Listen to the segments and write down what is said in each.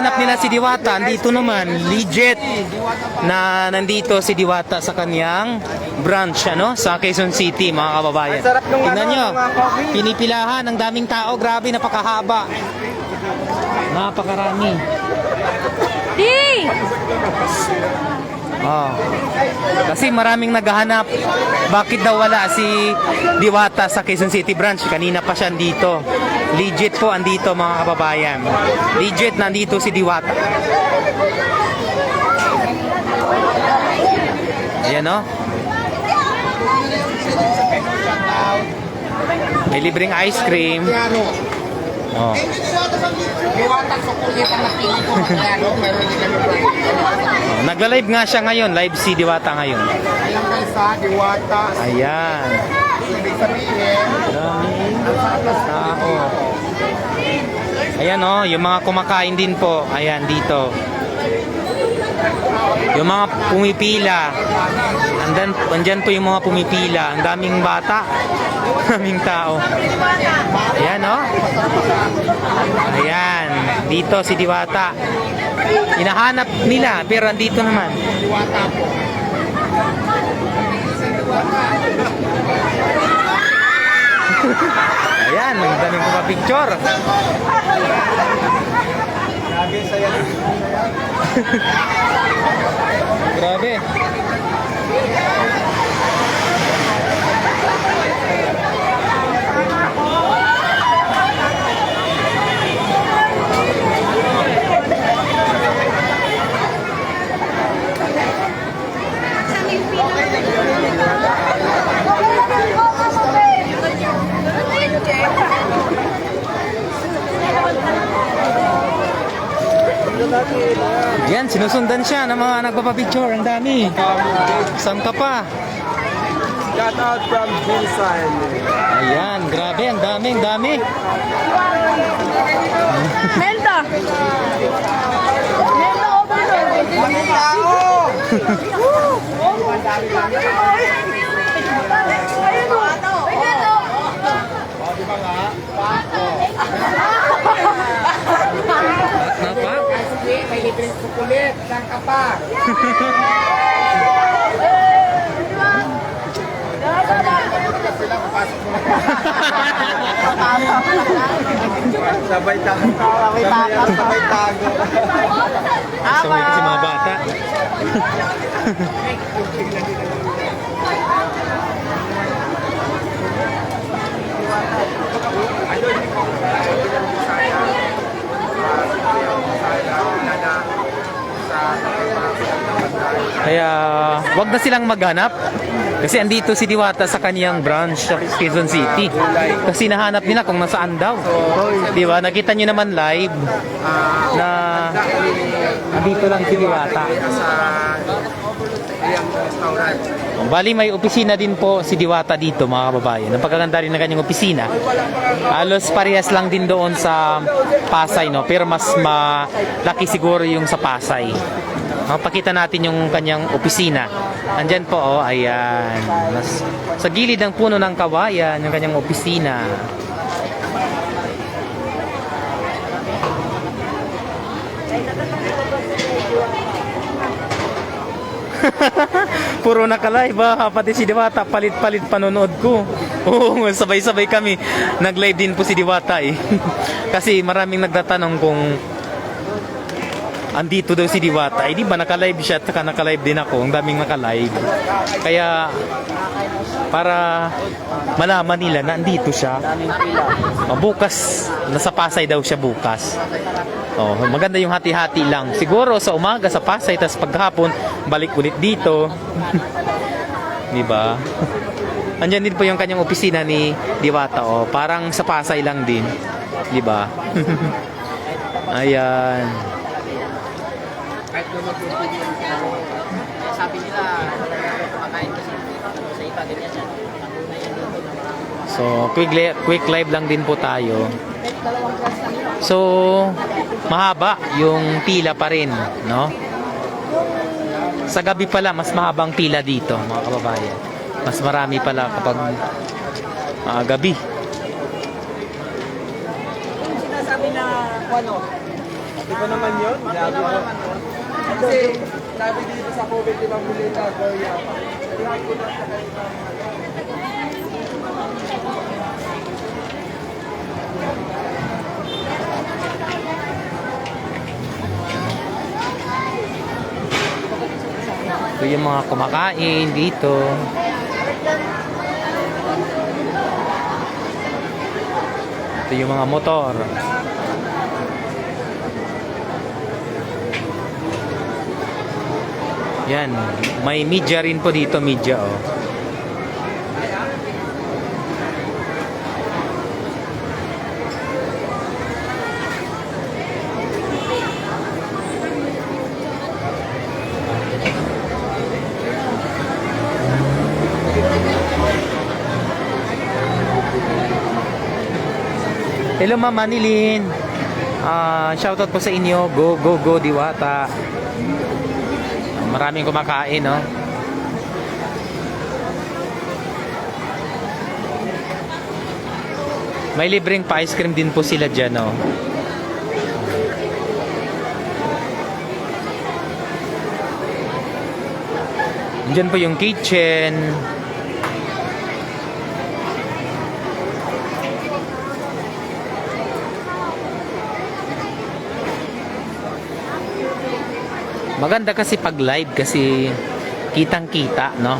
Hanap nila si Diwata, andito naman, legit na nandito si Diwata sa kanyang branch, ano, sa Quezon City, mga kababayan. Tingnan nyo, pinipilahan, ang daming tao, grabe, napakahaba. Napakarami. Oh. Kasi maraming naghahanap. Bakit daw wala si Diwata sa Quezon City branch? Kanina pa siya dito. Legit po andito, mga kababayan. Legit nandito si Diwata. Ayan, no? May libreng ice cream. Oh. Nagla-live nga siya ngayon, live si Diwata ngayon. Ayan. Tao. Ayan, oh, yung mga kumakain din po. Ayan, dito. Yung mga pumipila. Andyan po yung mga pumipila. Ang daming bata. Daming tao. Ayan, oh. Ayan. Dito si Diwata. Hinahanap nila, pero andito naman. Ayan, ang daming pumapicture. Grabe. Yan, sinusundan siya ng mga nagpapapicture. Ang dami. Saan ka pa? Shout out from Jinsan. Ayan, grabe. Ang dami, ang dami. Menta! Menta overload! Mga tao! Ayun o! Ayun o! Napa? May libreng sukulit. Saan ka pa? Sabay tago. Sabay tago. Sabay kasi mga bata. Kaya wag na silang maghanap kasi andito si Diwata sa kaniyang branch sa Quezon City. Kasi nahanap nila kung nasaan daw. Di ba? Nakita nyo naman live na andito lang si Diwata. Bali may opisina din po si Diwata dito, mga kababayan. Ang pagkaganda rin ng kanyang opisina. Halos parehas lang din doon sa Pasay, no? Pero mas malaki siguro yung sa Pasay. Mapakita natin yung kanyang opisina. Andyan po, oh, ayan. Sa gilid ng puno ng kawayan, yung kanyang opisina. Puro naka-live, pati si Diwata, palit-palit panonood ko. Oo, sabay-sabay kami. Nag-live din po si Diwata eh. Kasi maraming nagtatanong kung andito daw si Diwata. Eh, di ba naka-live siya at saka naka-live din ako. Ang daming naka-live. Kaya para malaman nila na andito siya. Bukas, nasa Pasay daw siya bukas. Oh, maganda yung hati-hati lang. Siguro sa umaga sa Pasay, tapos paghapon balik ulit dito. Di ba? Andiyan din po yung kanyang opisina ni Diwata, oh. Parang sa Pasay lang din. Di ba? Ayan. Sabi nila, kumakain kasi sa iba, ganyan siya. So, quick live lang din po tayo. So, mahaba yung pila pa rin, no? Sa gabi pala, mas mahabang pila dito, mga kababayan. Mas marami pala kapag gabi. Sinasabi na, ano, Di ba naman yun? Grabe mo. Kasi, sabi dito sa COVID, di ba Bulita, Goya? Kailangan ko lang sa kayo. Ito yung mga kumakain dito. Ito yung mga motor. Yan, may media rin po dito, media oh. Hello Ma'am Manilin. Shoutout po sa inyo. Go, go, go, Diwata. Maraming kumakain, no? May libreng pa-ice cream din po sila dyan, no? Diyan po yung kitchen. Maganda kasi pag live kasi kitang-kita, no?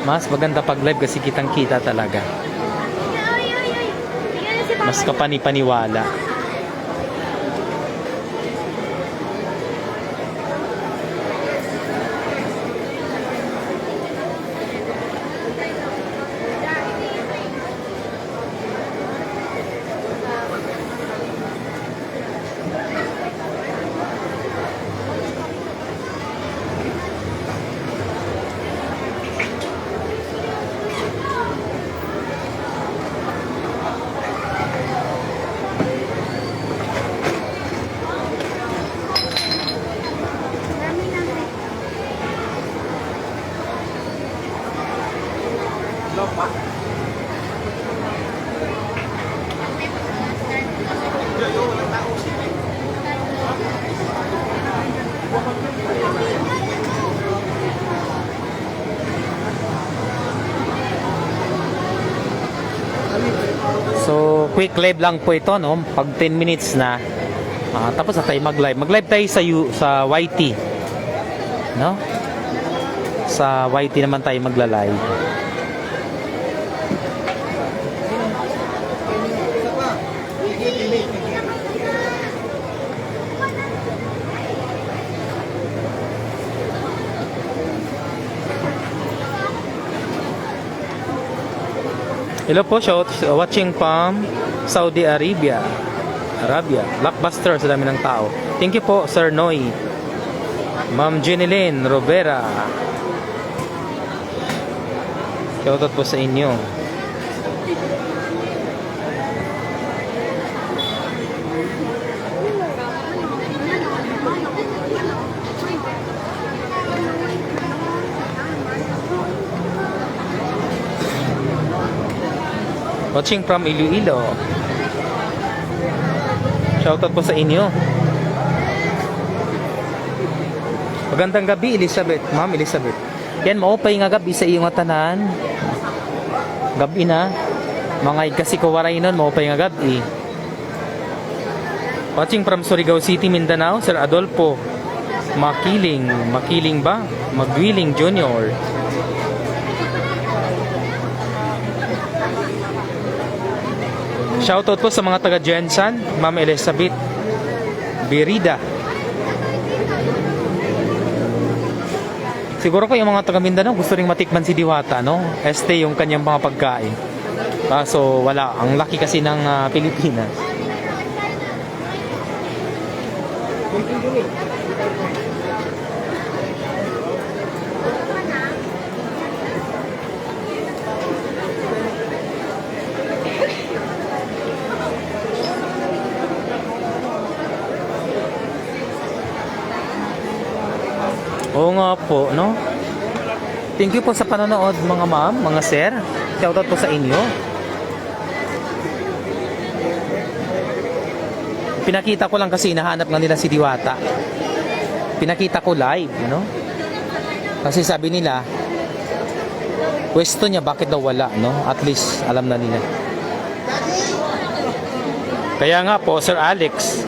Mas maganda pag live kasi kitang-kita talaga. Mas kapani-paniwala. So, quick live lang po ito, no? Pag 10 minutes na, tapos na tayo mag-live. Mag-live tayo sa YT. No? Sa YT naman tayo magla-live. Hello po, watching from Saudi Arabia. Blockbuster, sa dami ng tao. Thank you po, Sir Noy. Ma'am Jeneline Rovera. Shoutout po sa inyo. Watching from Iloilo. Shoutout po sa inyo. Magandang gabi, Elizabeth. Ma'am Elizabeth. Yan, maupay nga gabi sa iyong tanan. Gabi na. Mga kasi kawaray nun, maupay nga gabi. Watching from Surigao City, Mindanao, Sir Adolfo Makiling. Makiling ba? Magwiling Junior. Shoutout po sa mga taga Jensan, Ma'am Elizabeth Birida. Siguro ko yung mga taga Mindanao gusto ring matikman si Diwata, no? Este yung kanyang mga pagkain. Kaso wala, ang laki kasi ng Pilipinas. Oo nga po, no? Thank you po sa panonood mga ma'am, mga sir. Shoutout po sa inyo. Pinakita ko lang kasi nahanap nga nila si Diwata. Pinakita ko live, no? Kasi sabi nila, pwesto niya bakit daw wala, no? At least alam na nila. Kaya nga po, Sir Alex,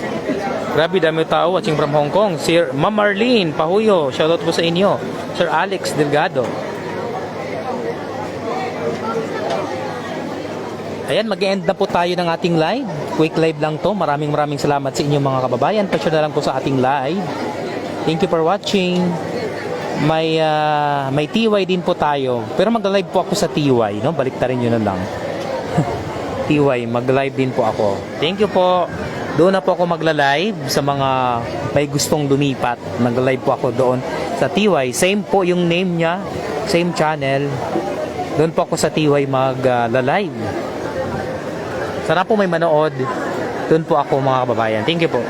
grabe dami tao watching from Hong Kong. Sir Ma'am Marlene Pahuyo, shoutout po sa inyo. Sir Alex Delgado. Ayan, mag-end na po tayo ng ating live. Quick live lang to. Maraming salamat sa inyo mga kababayan. Pa-share na lang po sa ating live. Thank you for watching. May TY din po tayo. Pero mag-live po ako sa TY, no? Baliktarin nyo na lang. TY, mag-live din po ako. Thank you po. Doon na po ako magla-live sa mga may gustong lumipat. Mag-live po ako doon sa TY. Same po yung name niya. Same channel. Doon po ako sa TY mag-live. Sana po may manood. Doon po ako mga kababayan. Thank you po.